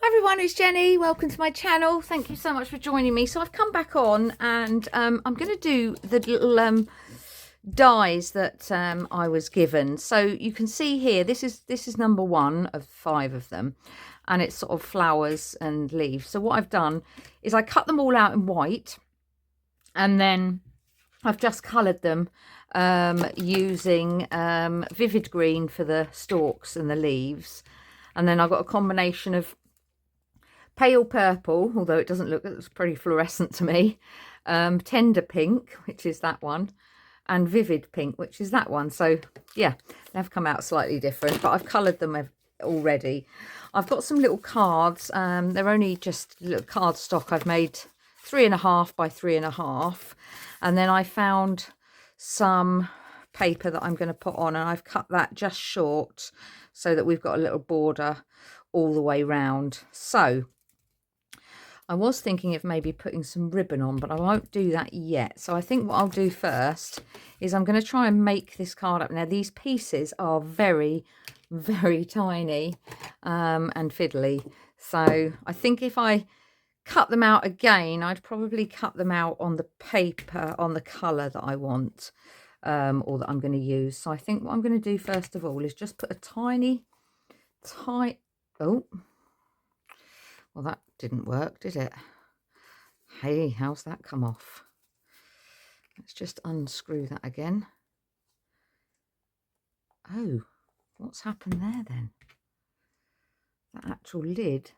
Hi everyone, it's Jenny. Welcome to my channel. Thank you so much for joining me. So I've come back on and I'm going to do the little dies that I was given. So you can see here, this is number 1 of 5 of them, and it's sort of flowers and leaves. So what I've done is I cut them all out in white, and then I've just coloured them using vivid green for the stalks and the leaves, and then I've got a combination of pale purple, although it doesn't look, it's pretty fluorescent to me, tender pink, which is that one, and vivid pink, which is that one. So yeah, they've come out slightly different, but I've coloured them already. I've got some little cards. They're only just little card stock. I've made 3.5 by 3.5, and then I found some paper that I'm going to put on, and I've cut that just short so that we've got a little border all the way round. So I was thinking of maybe putting some ribbon on, but I won't do that yet. So I think what I'll do first is I'm going to try and make this card up. Now, these pieces are very, very tiny and fiddly. So I think if I cut them out again, I'd probably cut them out on the paper, on the colour that I want, or that I'm going to use. So I think what I'm going to do first of all is just put a tiny, oh, well, that didn't work, did it? Hey, how's that come off? Let's just unscrew that again. Oh, what's happened there then? That actual lid.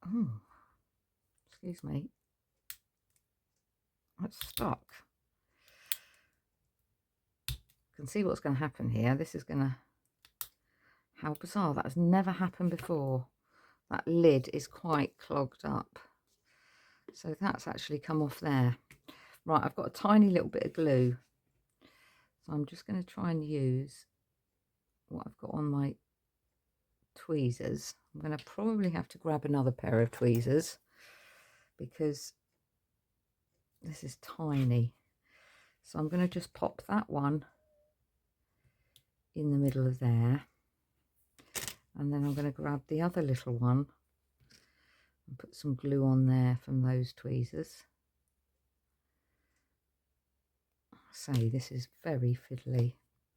Oh, excuse me. It's stuck. You can see what's going to happen here. This is going to... How bizarre. That has never happened before. That lid is quite clogged up. So that's actually come off there. Right, I've got a tiny little bit of glue. So I'm just going to try and use what I've got on my tweezers. I'm going to probably have to grab another pair of tweezers because this is tiny. So I'm going to just pop that one in the middle of there, and then I'm going to grab the other little one and put some glue on there from those tweezers. Say, this is very fiddly.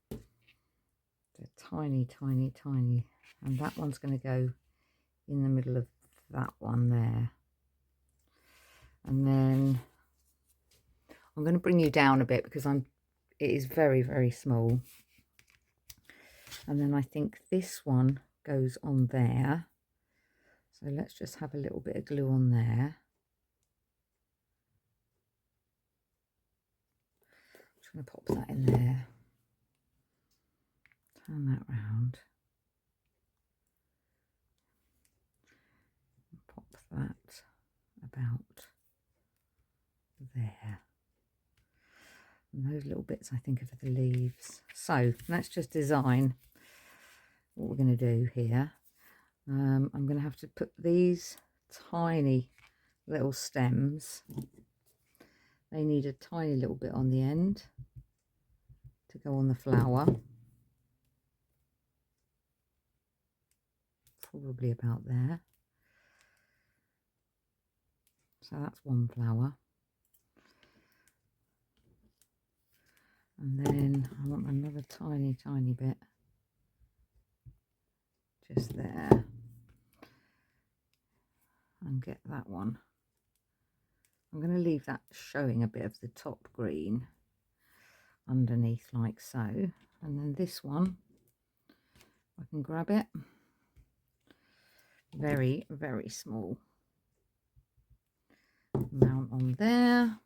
They're tiny, tiny, tiny, and that one's going to go in the middle of that one there. And then I'm going to bring you down a bit because it is very, very small. And then I think this one goes on there. So let's just have a little bit of glue on there. I'm just going to pop that in there. Turn that round. Pop that about there. And those little bits I think are for the leaves. So let's just design what we're going to do here. I'm going to have to put these tiny little stems. They need a tiny little bit on the end to go on the flower. Probably about there. So that's one flower. And then I want another tiny, tiny bit just there. And get that one. I'm going to leave that showing a bit of the top green underneath like so. And then this one, I can grab it. Very, very small. Mount on there.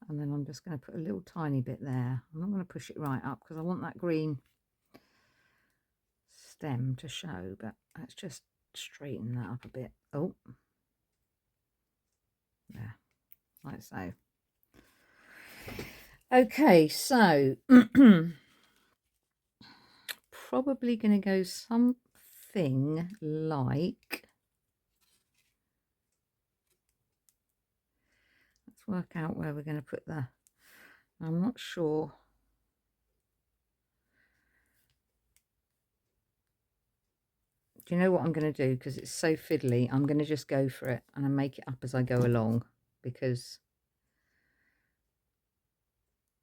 And then I'm just going to put a little tiny bit there. I'm not going to push it right up because I want that green stem to show, but let's just straighten that up a bit. Oh, there, like so. Okay, so probably going to go something like, let's work out where we're going to put the, I'm not sure. Do you know what I'm going to do? Because it's so fiddly, I'm going to just go for it and I make it up as I go along, because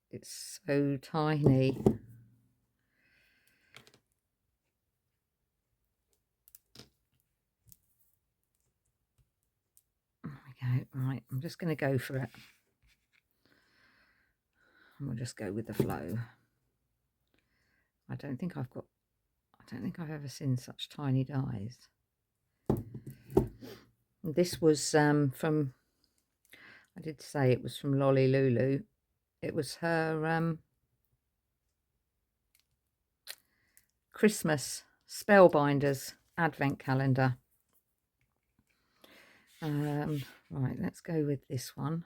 it's so tiny. There we go. Right, I'm just going to go for it. And we'll just go with the flow. I don't think I've ever seen such tiny dies. This was from, I did say it was from Lolly Lulu. It was her Christmas Spellbinders advent calendar. Right, let's go with this one.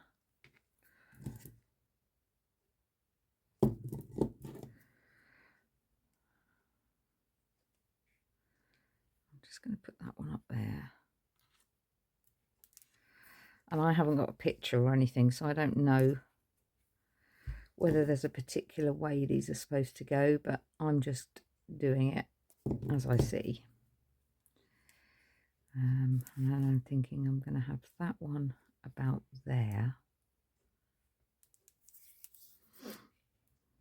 I'm just going to put that one up there. And I haven't got a picture or anything, so I don't know whether there's a particular way these are supposed to go, but I'm just doing it as I see. And then I'm thinking I'm going to have that one about there.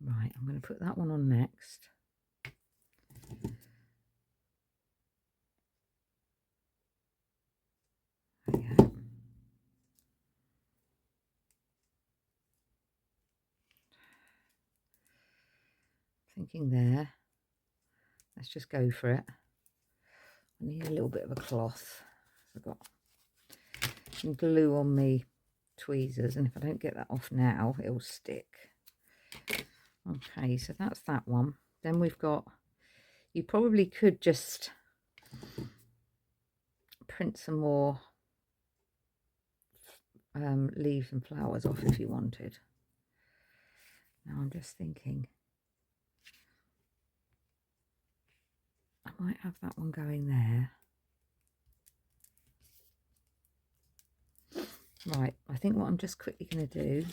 Right, I'm going to put that one on next. There we go. Thinking there. Let's just go for it. I need a little bit of a cloth. I've got some glue on me tweezers, and if I don't get that off now, it'll stick. Okay, so that's that one. Then we've got, you probably could just print some more leaves and flowers off if you wanted. Now I'm just thinking I might have that one going there. Right, I think what I'm just quickly going to do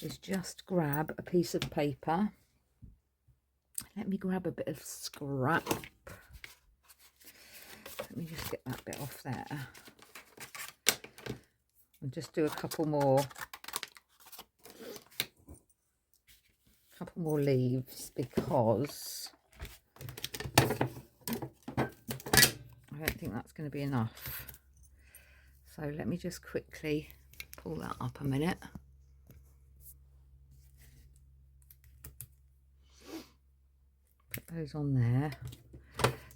is just grab a piece of paper. Let me grab a bit of scrap. Let me just get that bit off there. And just do a couple more leaves, because I don't think that's going to be enough. So let me just quickly pull that up a minute. Put those on there.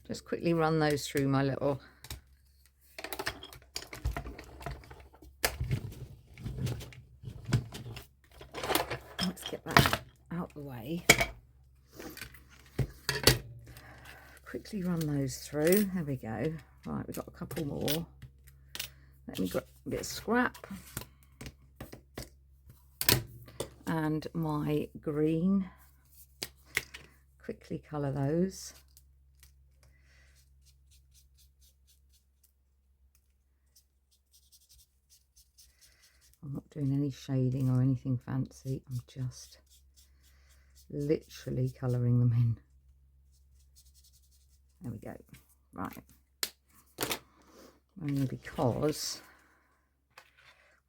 Just quickly run those through my little let's get that out the way. Quickly run those through. There we go. Right, we've got a couple more. Let me grab a bit of scrap and my green. Quickly colour those. I'm not doing any shading or anything fancy. I'm just literally colouring them in. There we go. Right. Only because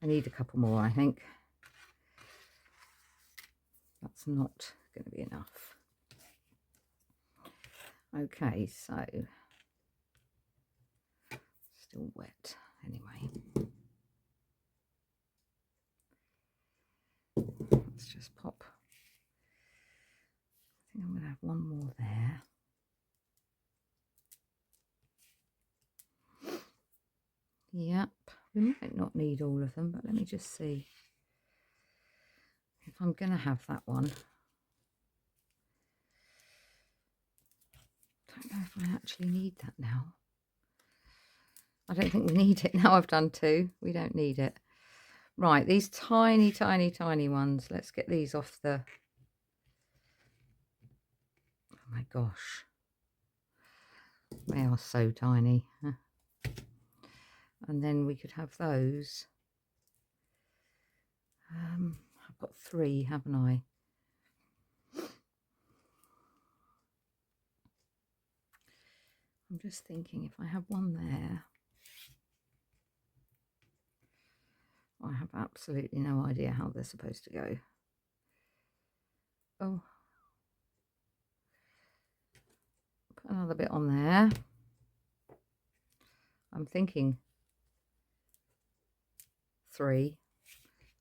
I need a couple more, I think. That's not going to be enough. Okay, so still wet anyway. Let's just pop. I think I'm going to have one more there. Yep, we might not need all of them, but let me just see if I'm going to have that one. I don't know if I actually need that now. I don't think we need it now. I've done two. We don't need it. Right, these tiny, tiny, tiny ones. Let's get these off the... Oh my gosh. They are so tiny. And then we could have those. I've got three, haven't I? I'm just thinking if I have one there. I have absolutely no idea how they're supposed to go. Oh. Put another bit on there. I'm thinking 3.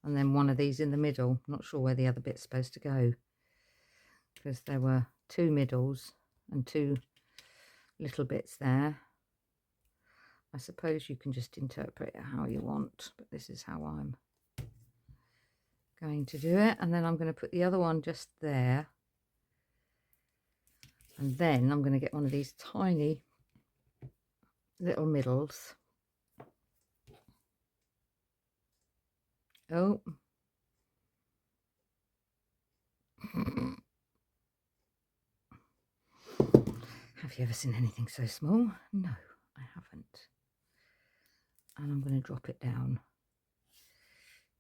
And then one of these in the middle. Not sure where the other bit's supposed to go. Because there were 2 middles and 2 little bits there. I suppose you can just interpret it how you want, but this is how I'm going to do it. And then I'm going to put the other one just there. And then I'm going to get one of these tiny little middles. Oh. Have you ever seen anything so small? No, I haven't. And I'm going to drop it down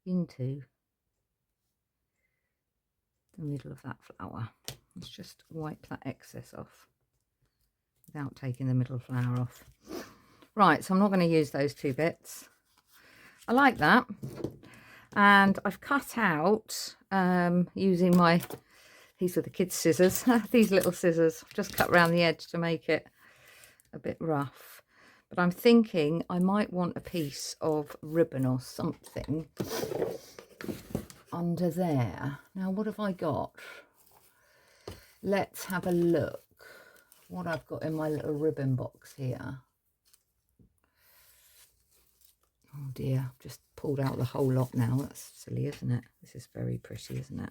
into the middle of that flower. Let's just wipe that excess off without taking the middle flower off. Right, so I'm not going to use those 2 bits. I like that. And I've cut out, using my, these are the kids' scissors, these little scissors, just cut around the edge to make it a bit rough. But I'm thinking I might want a piece of ribbon or something under there. Now, what have I got? Let's have a look what I've got in my little ribbon box here. Oh dear, I've just pulled out the whole lot now. That's silly, isn't it? This is very pretty, isn't it?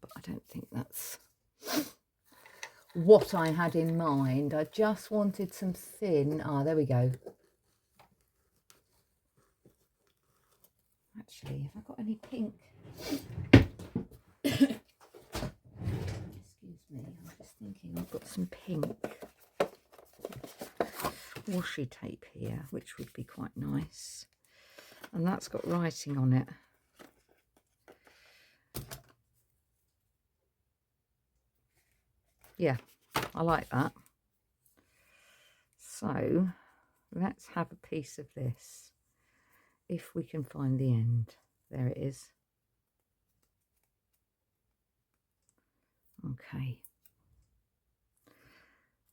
But I don't think that's what I had in mind. I just wanted some thin... Ah, there we go. Actually, have I got any pink? Excuse me, I'm just thinking I've got some pink washi tape here, which would be quite nice. And that's got writing on it. Yeah, I like that. So let's have a piece of this, if we can find the end. There it is. Okay.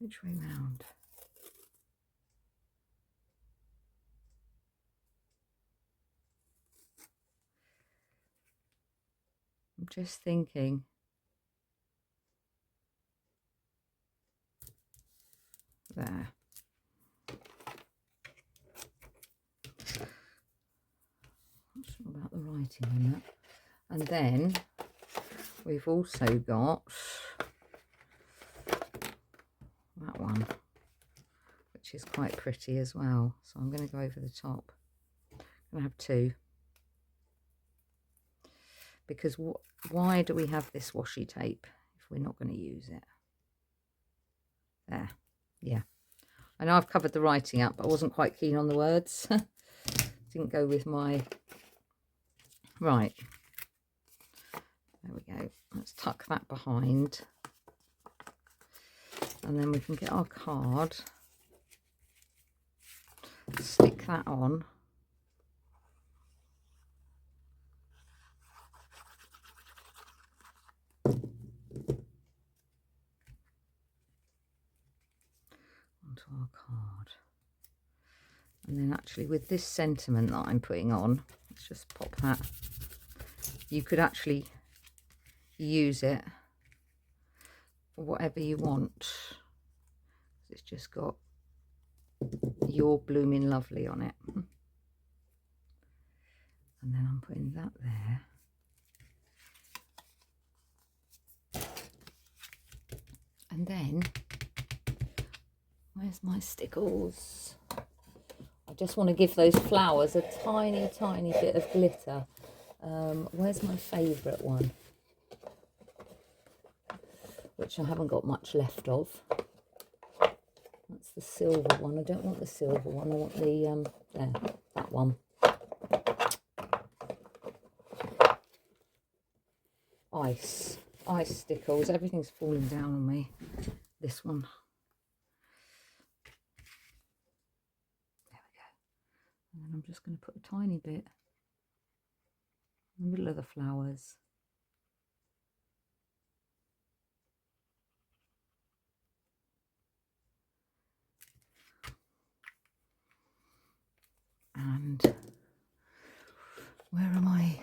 Which way round? I'm just thinking. There. Not sure about the writing on that. And then we've also got that one, which is quite pretty as well. So I'm going to go over the top. I'm going to have 2. Because why do we have this washi tape if we're not going to use it? There. Yeah. I know I've covered the writing up, but I wasn't quite keen on the words. Didn't go with my... Right. There we go. Let's tuck that behind. And then we can get our card. Stick that on. Onto our card. And then actually with this sentiment that I'm putting on, let's just pop that. You could actually use it for whatever you want. It's just got "You're blooming lovely" on it. And then I'm putting that there. And then, where's my stickles? I just want to give those flowers a tiny, tiny bit of glitter. Where's my favourite one? Which I haven't got much left of. That's the silver one. I don't want the silver one. I want the, there, that one. Ice stickles. Everything's falling down on me. This one. And I'm just going to put a tiny bit in the middle of the flowers. And where am I?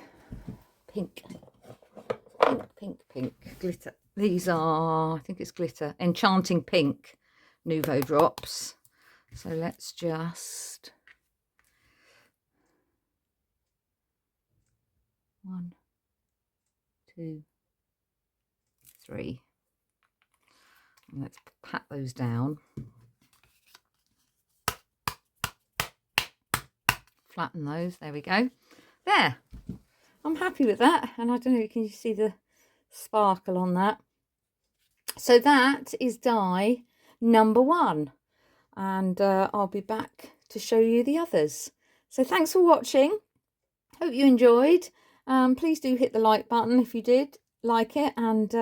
Pink. Pink. Glitter. These are, I think it's glitter. Enchanting Pink Nouveau drops. So let's just... 1, 2, 3. And let's pat those down. Flatten those. There we go. There. I'm happy with that. And I don't know, can you see the sparkle on that? So that is die number 1. And I'll be back to show you the others. So thanks for watching. Hope you enjoyed. Please do hit the like button if you did like it. And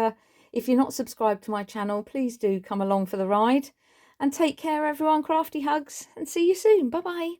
if you're not subscribed to my channel, please do come along for the ride. And take care, everyone. Crafty hugs, and see you soon. Bye-bye.